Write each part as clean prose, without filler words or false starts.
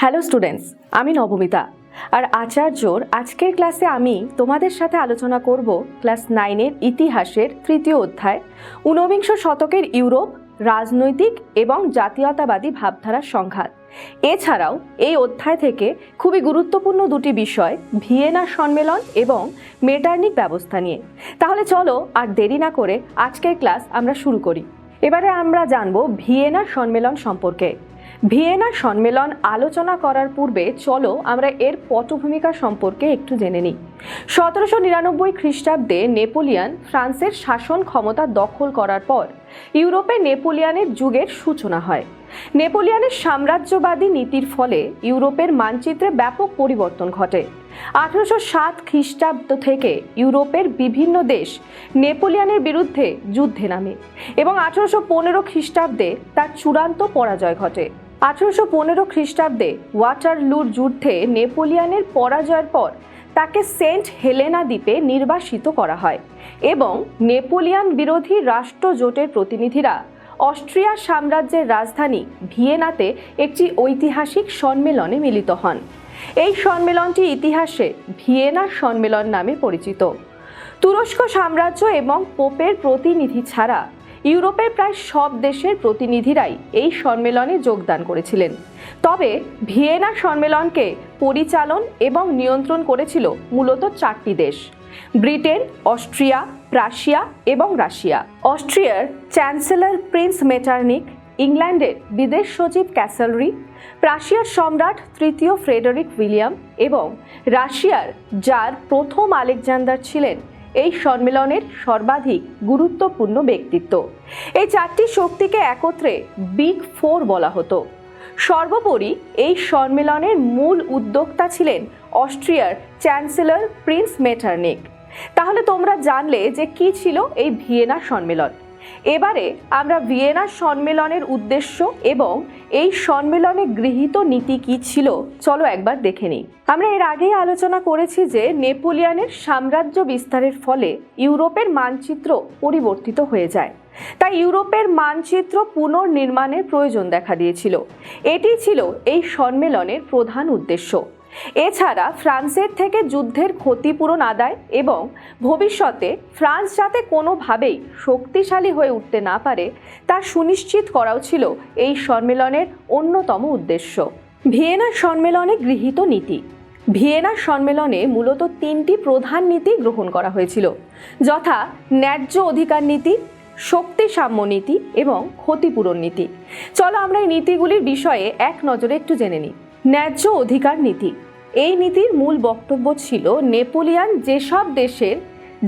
Hello students, আমি নবমিতা আর আচার্যর আজকের ক্লাসে আমি তোমাদের সাথে আলোচনা করব ক্লাস 9-এর ইতিহাসের তৃতীয় অধ্যায় ঊনবিংশ শতকের ইউরোপ, রাজনৈতিক এবং জাতীয়তাবাদী ভাবধারার সংঘাত। এছাড়াও এই অধ্যায় থেকে খুবই গুরুত্বপূর্ণ দুটি বিষয়, ভিয়েনা সম্মেলন এবং মেটার্নিক ব্যবস্থা নিয়ে। তাহলে চলো আর দেরি না করে আজকের ক্লাস আমরা শুরু করি। এবারে আমরা জানব ভিয়েনা সম্মেলন সম্পর্কে। ভিয়েনা সম্মেলন আলোচনা করার পূর্বে চলো আমরা এর পটভূমিকা সম্পর্কে একটু জেনে নিই। 1799 খ্রিস্টাব্দে নেপোলিয়ন ফ্রান্সের শাসন ক্ষমতা দখল করার পর ইউরোপে নেপোলিয়নের যুগের সূচনা হয়। নেপোলিয়নের সাম্রাজ্যবাদী নীতির ফলে ইউরোপের মানচিত্রে ব্যাপক পরিবর্তন ঘটে। 1807 খ্রিস্টাব্দ থেকে ইউরোপের বিভিন্ন দেশ নেপোলিয়নের বিরুদ্ধে যুদ্ধে নামে এবং 1815 খ্রিস্টাব্দে তার চূড়ান্ত পরাজয় ঘটে। 1815 খ্রিস্টাব্দে ওয়াটারলুর যুদ্ধে নেপোলিয়নের পরাজয়ের পর তাকে সেন্ট হেলেনা দ্বীপে নির্বাসিত করা হয় এবং নেপোলিয়ন বিরোধী রাষ্ট্রজোটের প্রতিনিধিরা অস্ট্রিয়া সাম্রাজ্যের রাজধানী ভিয়েনাতে একটি ঐতিহাসিক সম্মেলনে মিলিত হন। এই সম্মেলনটি ইতিহাসে ভিয়েনা সম্মেলন নামে পরিচিত। তুরস্ক সাম্রাজ্য এবং পোপের প্রতিনিধি ছাড়া ইউরোপের প্রায় সব দেশের প্রতিনিধিরাই এই সম্মেলনে যোগদান করেছিলেন। তবে ভিয়েনা সম্মেলনকে পরিচালন এবং নিয়ন্ত্রণ করেছিল মূলত 4টি দেশ: ব্রিটেন, অস্ট্রিয়া, প্রাশিয়া এবং রাশিয়া। অস্ট্রিয়ার চ্যান্সেলর প্রিন্স মেটারনিক, ইংল্যান্ডের বিদেশ সচিব ক্যাসেলরি, প্রাশিয়ার সম্রাট তৃতীয় ফ্রেডারিক উইলিয়াম এবং রাশিয়ার জার প্রথম আলেকজান্ডার ছিলেন এই সম্মেলনের সর্বাধিক গুরুত্বপূর্ণ ব্যক্তিত্ব। এই 4টি শক্তিকে একত্রে বিগ ফোর বলা হতো। সর্বোপরি এই সম্মেলনের মূল উদ্যোক্তা ছিলেন অস্ট্রিয়ার চ্যান্সেলর প্রিন্স মেটারনিক। তাহলে তোমরা জানলে যে কি ছিল এই ভিয়েনা সম্মেলন। এবারে আমরা ভিয়েনা সম্মেলনের উদ্দেশ্য এবং এই সম্মেলনে গৃহীত নীতি কি ছিল চলো একবার দেখে নিই। আমরা এর আগেই আলোচনা করেছি যে নেপোলিয়নের সাম্রাজ্য বিস্তারের ফলে ইউরোপের মানচিত্র পরিবর্তিত হয়ে যায়, তাই ইউরোপের মানচিত্র পুনর্নির্মাণের প্রয়োজন দেখা দিয়েছিল। এটি ছিল এই সম্মেলনের প্রধান উদ্দেশ্য। এছাড়া ফ্রান্সের থেকে যুদ্ধের ক্ষতিপূরণ আদায় এবং ভবিষ্যতে ফ্রান্স যাতে কোনোভাবেই শক্তিশালী হয়ে উঠতে না পারে তা সুনিশ্চিত করাও ছিল এই সম্মেলনের অন্যতম উদ্দেশ্য। ভিয়েনা সম্মেলনে গৃহীত নীতি। ভিয়েনা সম্মেলনে মূলত 3টি প্রধান নীতি গ্রহণ করা হয়েছিল, যথা ন্যায্য অধিকার নীতি, শক্তি সাম্য নীতি এবং ক্ষতিপূরণ নীতি। চলো আমরা এই নীতিগুলির বিষয়ে এক নজরে একটু জেনে নিই। ন্যায্য অধিকার নীতি। এই নীতির মূল বক্তব্য ছিল নেপোলিয়ন যেসব দেশের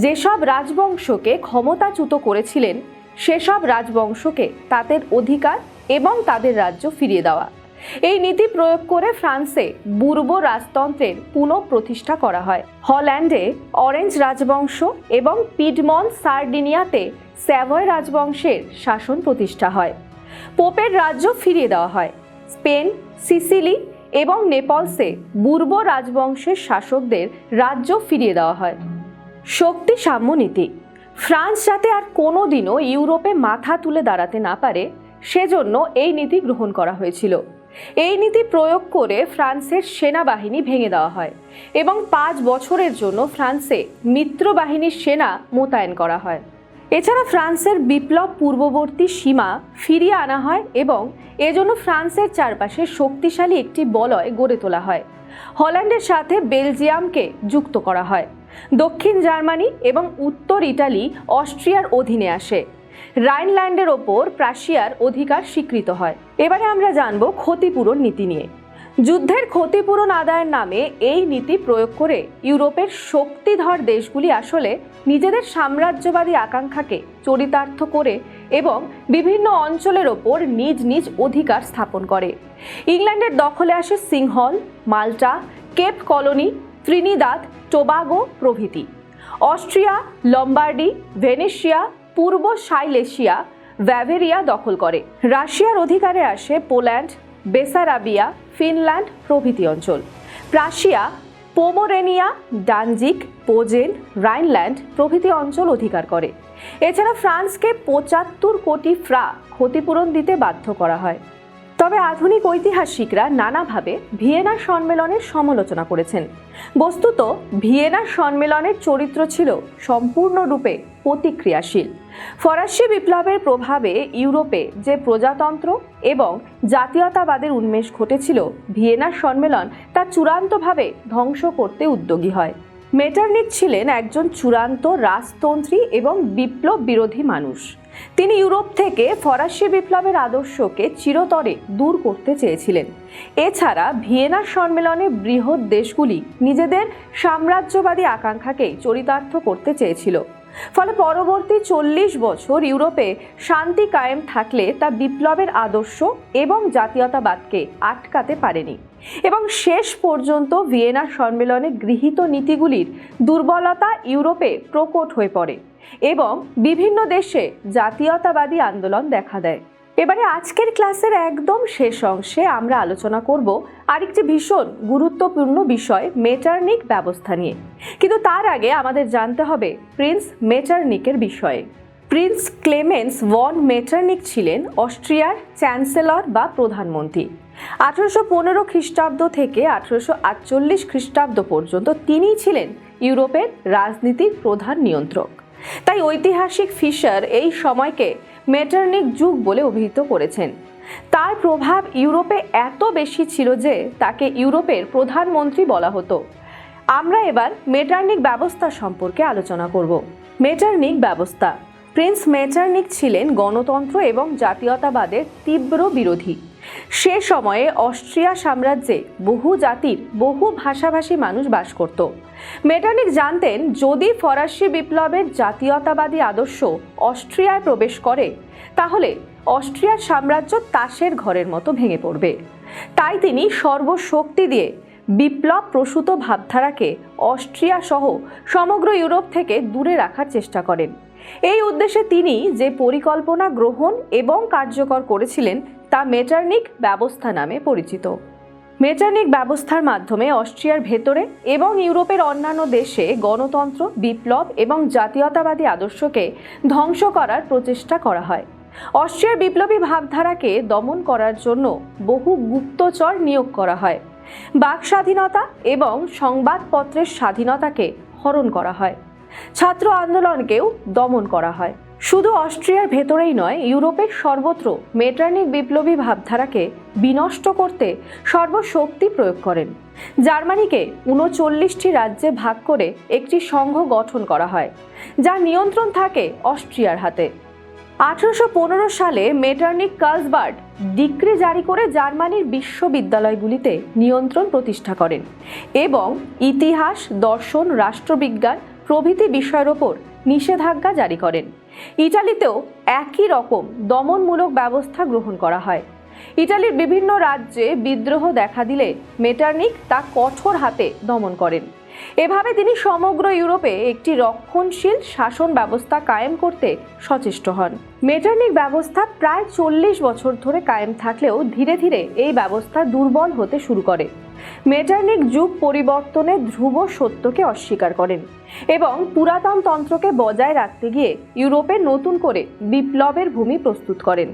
যেসব রাজবংশকে ক্ষমতাচ্যুত করেছিলেন সেসব রাজবংশকে তাদের অধিকার এবং তাদের রাজ্য ফিরিয়ে দেওয়া। এই নীতি প্রয়োগ করে ফ্রান্সে বুর্বো রাজতন্ত্রের পুনঃপ্রতিষ্ঠা করা হয়। হল্যান্ডে অরেঞ্জ রাজবংশ এবং পিডমন্ট সার্ডিনিয়াতে স্যাভয় রাজবংশের শাসন প্রতিষ্ঠা হয়। পোপের রাজ্য ফিরিয়ে দেওয়া হয়। স্পেন, সিসিলি এবং নেপলসে বুর্বো রাজবংশের শাসকদের রাজ্য ফিরিয়ে দেওয়া হয়। শক্তি সাম্য নীতি। ফ্রান্স যাতে আর কোনোদিনও ইউরোপে মাথা তুলে দাঁড়াতে না পারে সেজন্য এই নীতি গ্রহণ করা হয়েছিল। এই নীতি প্রয়োগ করে ফ্রান্সের সেনাবাহিনী ভেঙে দেওয়া হয় এবং 5 বছরের জন্য ফ্রান্সে মিত্রবাহিনীর সেনা মোতায়েন করা হয়। এছাড়া ফ্রান্সের বিপ্লব পূর্ববর্তী সীমা ফিরিয়ে আনা হয় এবং এজন্য ফ্রান্সের চারপাশে শক্তিশালী একটি বলয় গড়ে তোলা হয়। হল্যান্ডের সাথে বেলজিয়ামকে যুক্ত করা হয়। দক্ষিণ জার্মানি এবং উত্তর ইটালি অস্ট্রিয়ার অধীনে আসে। রাইনল্যান্ডের ওপর প্রাশিয়ার অধিকার স্বীকৃত হয়। এবারে আমরা জানব ক্ষতিপূরণ নীতি নিয়ে। যুদ্ধের ক্ষতিপূরণ আদায়ের নামে এই নীতি প্রয়োগ করে ইউরোপের শক্তিধর দেশগুলি আসলে নিজেদের সাম্রাজ্যবাদী আকাঙ্ক্ষাকে চরিতার্থ করে এবং বিভিন্ন অঞ্চলের ওপর নিজ নিজ অধিকার স্থাপন করে। ইংল্যান্ডের দখলে আসে সিংহল, মাল্টা, কেপ কলোনি, ত্রিনিদাদ, টোবাগো প্রভৃতি। অস্ট্রিয়া, লম্বার্ডি, ভেনেশিয়া, পূর্ব সাইলেশিয়া, ব্যাভেরিয়া দখল করে। রাশিয়ার অধিকারে আসে পোল্যান্ড, বেসারাবিয়া, ফিনল্যান্ড প্রভৃতি অঞ্চল। প্রাশিয়া পোমোরেনিয়া, ডানজিক, পোজেন, রাইনল্যান্ড প্রভৃতি অঞ্চল অধিকার করে। এছাড়া ফ্রান্সকে 75 কোটি ফ্রা ক্ষতিপূরণ দিতে বাধ্য করা হয়। তবে আধুনিক ঐতিহাসিকরা নানাভাবে ভিয়েনার সম্মেলনের সমালোচনা করেছেন। বস্তুত ভিয়েনার সম্মেলনের চরিত্র ছিল সম্পূর্ণরূপে প্রতিক্রিয়াশীল। ফরাসি বিপ্লবের প্রভাবে ইউরোপে যে প্রজাতন্ত্র এবং জাতীয়তাবাদের উন্মেষ ঘটেছিল, ভিয়েনার সম্মেলন তা চূড়ান্তভাবে ধ্বংস করতে উদ্যোগী হয়। মেটারনিখ ছিলেন একজন চূড়ান্ত রাজতন্ত্রী এবং বিপ্লব বিরোধী মানুষ। তিনি ইউরোপ থেকে ফরাসি বিপ্লবের আদর্শকে চিরতরে দূর করতে চেয়েছিলেন। এছাড়া ভিয়েনার সম্মেলনে বৃহৎ দেশগুলি নিজেদের সাম্রাজ্যবাদী আকাঙ্ক্ষাকে চরিতার্থ করতে চেয়েছিল। ফলে পরবর্তী 40 বছর ইউরোপে শান্তি কায়েম থাকলে তা বিপ্লবের আদর্শ এবং জাতীয়তাবাদকে আটকাতে পারেনি এবং শেষ পর্যন্ত ভিয়েনার সম্মেলনে গৃহীত নীতিগুলির দুর্বলতা ইউরোপে প্রকট হয়ে পড়ে এবং বিভিন্ন দেশে জাতীয়তাবাদী আন্দোলন দেখা দেয়। এবারে আজকের ক্লাসের একদম শেষ অংশে আমরা আলোচনা করব আরেকটি ভীষণ গুরুত্বপূর্ণ বিষয়, মেটারনিখ ব্যবস্থা নিয়ে। কিন্তু তার আগে আমাদের জানতে হবে প্রিন্স মেটারনিখের বিষয়ে। প্রিন্স ক্লেমেন্স ভন মেটারনিখ ছিলেন অস্ট্রিয়ার চ্যান্সেলর বা প্রধানমন্ত্রী। 1815 খ্রিস্টাব্দ থেকে 1848 খ্রিস্টাব্দ পর্যন্ত তিনিই ছিলেন ইউরোপের রাজনীতির প্রধান নিয়ন্ত্রক। তাই ঐতিহাসিক ফিশার এই সময়কে মেটারনিখ যুগ বলে অভিহিত করেছেন। তার প্রভাব ইউরোপে এত বেশি ছিল যে তাকে ইউরোপের প্রধানমন্ত্রী বলা হতো। আমরা এবার মেটারনিখ ব্যবস্থা সম্পর্কে আলোচনা করব। মেটারনিখ ব্যবস্থা। প্রিন্স মেটারনিখ ছিলেন গণতন্ত্র এবং জাতীয়তাবাদের তীব্র বিরোধী। সে সময়ে অস্ট্রিয়া সাম্রাজ্যে বহু জাতির বহু ভাষাভাষী মানুষ বাস করত। মেটারনিখ জানতেন যদি ফরাসি বিপ্লবের জাতীয়তাবাদী আদর্শ অস্ট্রিয়ায় প্রবেশ করে তাহলে অস্ট্রিয়ার সাম্রাজ্য তাসের ঘরের মতো ভেঙে পড়বে। তাই তিনি সর্বশক্তি দিয়ে বিপ্লব প্রসূত ভাবধারাকে অস্ট্রিয়া সহ সমগ্র ইউরোপ থেকে দূরে রাখার চেষ্টা করেন। এই উদ্দেশ্যে তিনি যে পরিকল্পনা গ্রহণ এবং কার্যকর করেছিলেন তা মেটারনিখ ব্যবস্থা নামে পরিচিত। মেটারনিখ ব্যবস্থার মাধ্যমে অস্ট্রিয়ার ভেতরে এবং ইউরোপের অন্যান্য দেশে গণতন্ত্র, বিপ্লব এবং জাতীয়তাবাদী আদর্শকে ধ্বংস করার প্রচেষ্টা করা হয়। অস্ট্রিয়ার বিপ্লবী ভাবধারাকে দমন করার জন্য বহু গুপ্তচর নিয়োগ করা হয়। বাক স্বাধীনতা এবং সংবাদপত্রের স্বাধীনতাকে হরণ করা হয়। ছাত্র আন্দোলনকেও দমন করা হয়। শুধু অস্ট্রিয়ার ভেতরেই নয়, ইউরোপের সর্বত্র মেটারনিখ বিপ্লবী ভাবধারাকে বিনষ্ট করতে সর্বশক্তি প্রয়োগ করেন। জার্মানিকে 39টি রাজ্যে ভাগ করে একটি সংঘ গঠন করা হয়, যার নিয়ন্ত্রণ থাকে অস্ট্রিয়ার হাতে। 1815 সালে মেটারনিখ কার্লসবাদ ডিক্রি জারি করে জার্মানির বিশ্ববিদ্যালয়গুলিতে নিয়ন্ত্রণ প্রতিষ্ঠা করেন এবং ইতিহাস, দর্শন, রাষ্ট্রবিজ্ঞান প্রভৃতি বিষয়ের ওপর নিষেধাজ্ঞা জারি করেন। ইটালিতেও একই রকম দমনমূলক ব্যবস্থা গ্রহণ করা হয়। ইটালির বিভিন্ন রাজ্যে বিদ্রোহ দেখা দিলে মেটারনিখ তা কঠোর হাতে দমন করেন। এভাবে তিনি সমগ্র ইউরোপে একটি রক্ষণশীল শাসন ব্যবস্থা কায়েম করতে সচেষ্ট হন। মেটারনিখ ব্যবস্থা প্রায় 40 বছর ধরে কায়েম থাকলেও ধীরে ধীরে এই ব্যবস্থা দুর্বল হতে শুরু করে। মেটারনিখ যুগ পরিবর্তনে ধ্রুব সত্যকে অস্বীকার করেন এবং পুরাতন তন্ত্রকে বজায় রাখতে গিয়ে ইউরোপে নতুন করে বিপ্লবের ভূমি প্রস্তুত করেন।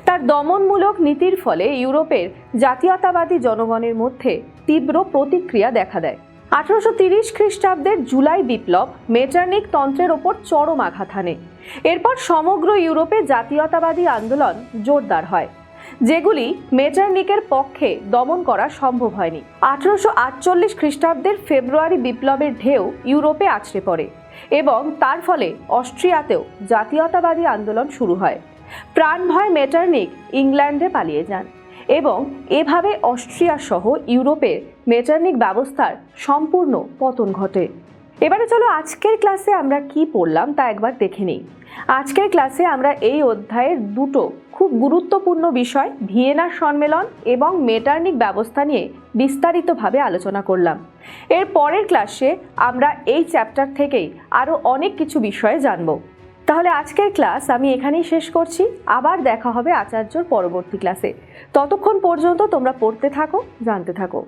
তার দমনমূলক নীতির ফলে ইউরোপের জাতীয়তাবাদী জনগণের মধ্যে তীব্র প্রতিক্রিয়া দেখা দেয়। 1830 খ্রিস্টাব্দের জুলাই বিপ্লব মেটারনিখ তন্ত্রের ওপর চরম আঘাত হানে। এরপর সমগ্র ইউরোপে জাতীয়তাবাদী আন্দোলন জোরদার হয়, যেগুলি মেটারনিখের পক্ষে দমন করা সম্ভব হয়নি। 1848 খ্রিস্টাব্দের ফেব্রুয়ারি বিপ্লবের ঢেউ ইউরোপে আছড়ে পড়ে এবং তার ফলে অস্ট্রিয়াতেও জাতীয়তাবাদী আন্দোলন শুরু হয়। প্রাণভয় মেটারনিখ ইংল্যান্ডে পালিয়ে যান এবং এভাবে অস্ট্রিয়া সহ ইউরোপের মেটারনিখ ব্যবস্থার সম্পূর্ণ পতন ঘটে। এবারে চলো আজকের ক্লাসে আমরা কি পড়লাম তা একবার দেখে নিই। আজকের ক্লাসে আমরা এই অধ্যায়ের দুটো খুব গুরুত্বপূর্ণ বিষয়, ভিয়েনার সম্মেলন এবং মেটারনিখ ব্যবস্থা নিয়ে বিস্তারিতভাবে আলোচনা করলাম। এর পরের ক্লাসে আমরা এই চ্যাপ্টার থেকেই আরও অনেক কিছু বিষয়ে জানব। তাহলে আজকের ক্লাস আমি এখানেই শেষ করছি। আবার দেখা হবে আচার্যর পরবর্তী ক্লাসে। ততক্ষণ পর্যন্ত তোমরা পড়তে থাকো, জানতে থাকো।